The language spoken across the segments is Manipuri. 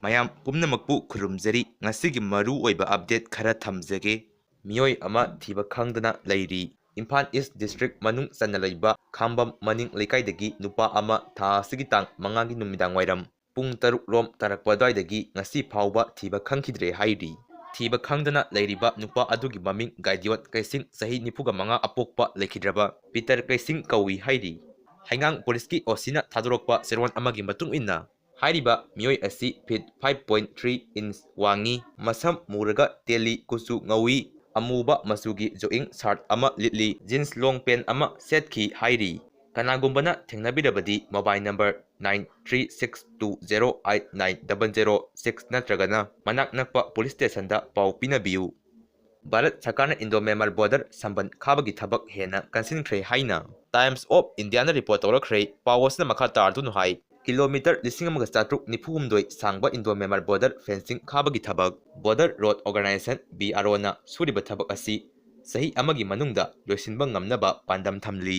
ꯃꯌꯥꯝ ꯄꯨꯝꯅꯃꯛꯄꯨ ꯈꯨꯔꯨꯝꯖꯔꯤ ꯉꯁꯤꯒꯤ ꯃꯔꯨ ꯑꯣꯏꯕ ꯑꯞꯗꯦꯠ ꯈꯔ ꯊꯝꯖꯒꯦ ꯃꯤꯑꯣꯏ ꯑꯃ ꯊꯤꯕ ꯈꯪꯗꯅ ꯂꯩꯔꯤ ꯏꯝꯐꯥꯜ ꯏꯁ ꯗꯤꯁꯇ꯭ꯔꯤꯛ ꯃꯅꯨꯡ ꯆꯟꯅ ꯂꯩꯕ ꯈꯥꯝꯕꯝ ꯃꯅꯤꯡ ꯂꯩꯀꯥꯏꯗꯒꯤ ꯅꯨꯄꯥ ꯑꯃ ꯊꯥ ꯑꯁꯤꯒꯤ ꯇꯥꯡ 5ꯒꯤ ꯅꯨꯃꯤꯗꯥꯡꯋꯥꯏꯔꯝ ꯄꯨꯡ 6 ꯔꯣꯝ ꯇꯥꯔꯛꯄ ꯑꯗꯨꯋꯥꯏꯗꯒꯤ ꯉꯁꯤ ꯐꯥꯎꯕ ꯊꯤꯕ ꯈꯪꯈꯤꯗ꯭ꯔꯦ ꯍꯥꯏꯔꯤ ꯊꯤꯕ ꯈꯪꯗꯅ ꯂꯩꯔꯤꯕ ꯅꯨꯄꯥ ꯑꯗꯨꯒꯤ ꯃꯃꯤꯡ ꯒꯥꯏꯗꯤꯌꯣꯠ ꯀꯩꯁꯤꯡ ꯆꯍꯤ 45 ꯑꯄꯣꯛꯄ ꯂꯩꯈꯤꯗ꯭ꯔꯕ ꯄꯤꯇꯔ ꯀꯩꯁꯤꯡ ꯀꯧꯏ ꯍꯥꯏꯔꯤ ꯍꯩꯉꯥꯡ ꯄꯨꯂꯤꯁꯀꯤ ꯑꯣꯁꯤꯅ ꯊꯥꯗꯣꯔꯛꯄ ꯆꯦꯔꯣꯜ ꯑꯃꯒꯤ ꯃꯇꯨꯡ ꯏꯟꯅ ꯍꯥꯏꯔꯤꯕ ꯃꯤꯑꯣꯏ ꯑꯁꯤ ꯐꯤꯠ 5.3 ꯏꯟꯆ ꯋꯥꯡꯉꯤ ꯃꯁꯝ ꯃꯨꯔꯒ ꯇꯦꯜꯂꯤ ꯀꯨꯆꯨ ꯉꯧꯏ ꯑꯃꯨꯕ ꯃꯆꯨꯒꯤ ꯖꯣꯒꯤꯡ ꯁꯥꯔꯠ ꯑꯃ ꯂꯤꯠꯂꯤ ꯖꯤꯟꯁ ꯂꯣꯡ ꯄꯦꯟ ꯑꯃ ꯁꯦꯠꯈꯤ ꯍꯥꯏꯔꯤ ꯀꯅꯥꯒꯨꯝꯕꯅ ꯊꯦꯡꯅꯕꯤꯔꯕꯗꯤ ꯃꯣꯕꯥꯏꯜ ꯅꯝꯕꯔ 9362089006 ꯅꯠꯇ꯭ꯔꯒꯅ ꯃꯅꯥꯛ ꯅꯛꯄ ꯄꯨꯂꯤꯁ ꯁ꯭ꯇꯦꯁꯟꯗ ꯄꯥꯎ ꯄꯤꯅꯕꯤꯌꯨ ꯚꯥꯔꯠ ꯁꯔꯀꯥꯔꯅ ꯏꯟꯗꯣ ꯃ꯭ꯌꯥꯟꯃꯥꯔ ꯕꯣꯔꯗꯔ ꯁꯝꯕꯟ ꯈꯥꯕꯒꯤ ꯊꯕꯛ ꯍꯦꯟꯅ ꯀꯟꯁꯤꯟꯈ꯭ꯔꯦ ꯍꯥꯏꯅ ꯇꯥꯏꯝꯁ ꯑꯣꯐ ꯏꯟꯗꯤꯌꯥꯅ ꯔꯤꯄꯣꯔꯠ ꯇꯧꯔꯛꯈ꯭ꯔꯦ ꯄꯥꯎ ꯑꯁꯤꯅ ꯃꯈꯥ ꯇꯥꯔꯗꯨꯅ ꯍꯥꯏ ꯀꯤꯂꯣꯃꯤꯇꯔ 1494 ꯁꯥꯡꯕ ꯏꯟꯗꯣ ꯃ꯭ꯌꯥꯟꯃꯥꯔ ꯕꯣꯔꯗꯔ ꯐꯦꯟꯁꯤꯡ ꯈꯥꯕꯒꯤ ꯊꯕꯛ ꯕꯣꯔꯗꯔ ꯔꯣꯗ ꯑꯣꯔꯒꯅꯥꯏꯖꯦꯁꯟ BROꯅ ꯁꯨꯔꯤꯕ ꯊꯕꯛ ꯑꯁꯤ ꯆꯍꯤ ꯑꯃꯒꯤ ꯃꯅꯨꯡꯗ ꯂꯣꯏꯁꯤꯟꯕ ꯉꯝꯅꯕ ꯄꯥꯟꯗꯝ ꯊꯝꯂꯤ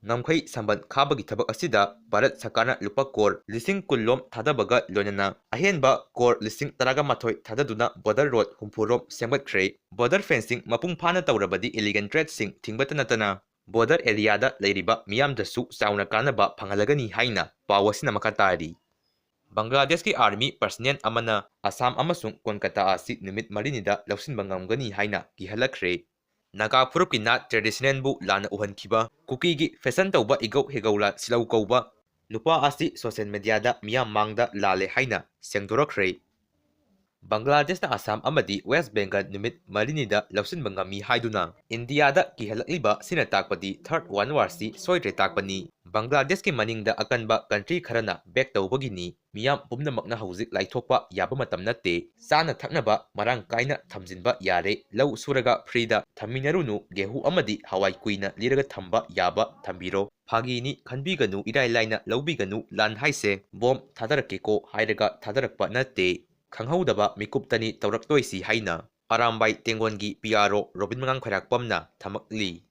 ꯉꯝꯈꯩ ꯁꯝꯕꯟ ꯈꯥꯕꯒꯤ ꯊꯕꯛ ꯑꯁꯤꯗ ꯚꯥꯔꯠ ꯁꯔꯀꯥꯔꯅ ꯂꯨꯄꯥ ꯀꯣꯔ 10,000 ꯂꯣꯝ ꯊꯥꯗꯕꯒ ꯂꯣꯏꯅꯅ ꯑꯍꯦꯟꯕ ꯀꯣꯔ 11,000 ꯊꯥꯗꯗꯨꯅ ꯕꯣꯔꯗꯔ ꯔꯣꯗ 60 ꯔꯣꯝ ꯁꯦꯝꯒꯠꯈ꯭ꯔꯦ ꯕꯣꯔꯗꯔ ꯐꯦꯟꯁꯤꯡ ꯃꯄꯨꯡ ꯐꯥꯅ ꯇꯧꯔꯕꯗꯤ ꯏꯂꯤꯒꯦꯟ ꯇ꯭ꯔꯦꯗꯁꯤꯡ ꯊꯤꯡꯕꯇ ꯅꯠꯇꯅ ꯕꯣꯔꯗꯔ ꯑꯦꯔꯤꯌꯥꯗ ꯂꯩꯔꯤꯕ ꯃꯤꯌꯥꯝꯗꯁꯨ ꯆꯥꯎꯅ ꯀꯥꯟꯅꯕ ꯐꯪꯍꯜꯂꯒꯅꯤ ꯍꯥꯏꯅ ꯄꯥꯎ ꯑꯁꯤꯅ ꯃꯈꯥ ꯇꯥꯔꯤ ꯕꯪꯒ꯭ꯂꯥꯗꯦꯁꯀꯤ ꯑꯥꯔꯃꯤ ꯄꯔꯁꯅꯦꯜ ꯑꯃꯅ ꯑꯁꯥꯝ ꯑꯃꯁꯨꯡ ꯀꯣꯜꯀꯇꯥ ꯑꯁꯤ ꯅꯨꯃꯤꯠ 4ꯅꯤꯗ ꯂꯧꯁꯤꯟꯕ ꯉꯝꯒꯅꯤ ꯍꯥꯏꯅ ꯀꯤꯍꯜꯂꯛꯈ꯭ꯔꯦ ꯅꯥꯒꯥ ꯐꯨꯔꯨꯞꯀꯤ ꯅꯥꯠ ꯇ꯭ꯔꯦꯗꯤꯁꯅꯦꯜꯕꯨ ꯂꯥꯟꯅ ꯎꯍꯟꯈꯤꯕ ꯀꯨꯀꯤꯒꯤ ꯐꯦꯁꯟ ꯇꯧꯕ ꯏꯒꯧ ꯍꯦꯒꯧꯂꯥ ꯁꯤꯂꯧ ꯀꯧꯕ ꯅꯨꯄꯥ ꯑꯁꯤ ꯁꯣꯁꯤꯌꯦꯜ ꯃꯤꯗꯤꯌꯥꯗ ꯃꯤꯌꯥꯝ ꯃꯥꯡꯗ ꯂꯥꯜꯂꯦ ꯍꯥꯏꯅ ꯁꯦꯡꯗꯣꯔꯛꯈ꯭ꯔꯦ ꯕꯪꯒ꯭ꯂꯥꯗꯦꯁꯅ ꯑꯁꯥꯝ ꯑꯃꯗꯤ ꯋꯦꯁ ꯕꯦꯡꯒꯜ ꯅꯨꯃꯤꯠ 4ꯅꯤꯗ ꯂꯧꯁꯤꯟꯕ ꯉꯝꯃꯤ ꯍꯥꯏꯗꯨꯅ ꯏꯟꯗꯤꯌꯥꯗ ꯀꯤꯍꯜꯂꯛꯂꯤꯕ ꯁꯤꯅ ꯇꯥꯛꯄꯗꯤ ꯊꯥꯔꯗ ꯋꯥꯔꯜ ꯋꯥꯔꯁꯤ ꯁꯣꯏꯗ꯭ꯔꯦ ꯇꯥꯛꯄꯅꯤ ꯕꯪꯒ꯭ꯂꯥꯗꯦꯁꯀꯤ ꯃꯅꯤꯡꯗ ꯑꯀꯟꯕ ꯀꯟꯇ꯭ꯔꯤ ꯈꯔꯅ ꯕꯦꯛ ꯇꯧꯕꯒꯤꯅꯤ ꯃꯤꯌꯥꯝ ꯄꯨꯝꯅꯃꯛꯅ ꯍꯧꯖꯤꯛ ꯂꯥꯏꯊꯣꯛꯄ ꯌꯥꯕ ꯃꯇꯝ ꯅꯠꯇꯦ ꯆꯥꯅ ꯊꯛꯅꯕ ꯃꯔꯥꯡ ꯀꯥꯏꯅ ꯊꯝꯖꯤꯟꯕ ꯌꯥꯔꯦ ꯂꯧ ꯁꯨꯔꯒ फ्रीꯗ ꯊꯝꯃꯤꯟꯅꯔꯨꯅꯨ ꯒꯦꯍꯨ ꯑꯃꯗꯤ ꯍꯋꯥꯏ ꯀꯨꯏꯅ ꯂꯤꯔꯒ ꯊꯝꯕ ꯌꯥꯕ ꯊꯝꯕꯤꯔꯣ ꯐꯥꯒꯤꯅꯤ ꯈꯟꯕꯤꯒꯅꯨ ꯏꯔꯥꯏ ꯂꯥꯏꯅ ꯂꯧꯕꯤꯒꯅꯨ ꯂꯥꯟ ꯍꯥꯏꯁꯦ ꯕꯣꯝ ꯊꯥꯗꯔꯛꯀꯦꯀꯣ ꯍꯥꯏꯔꯒ ꯊꯥꯗꯔꯛꯄ ꯅꯠꯇꯦ ꯈꯪꯍꯧꯗꯕ ꯃꯤꯀꯨꯞꯇꯅꯤ ꯇꯧꯔꯛꯇꯣꯏꯁꯤ ꯍꯥꯏꯅ ꯑꯔꯥꯝꯕꯥꯏ ꯇꯦꯡꯒꯣꯟꯒꯤ PRO ꯔꯣꯕꯤꯟ ꯃꯉꯥꯡ ꯈꯣꯏꯔꯥꯛꯄꯝꯅ ꯊꯝꯃꯛꯂꯤ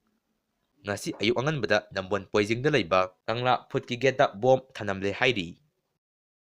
ꯉꯁꯤ ꯑꯌꯨꯛ ꯑꯉꯟꯕꯗ ꯅꯝꯕꯣꯜ ꯄꯣꯏꯖꯤꯡꯗ ꯂꯩꯕ ꯀꯪꯂꯥ ꯐꯨꯠꯀꯤ ꯒꯦꯠꯇ ꯕꯣꯝ ꯊꯅꯝꯂꯦ ꯍꯥꯏꯔꯤ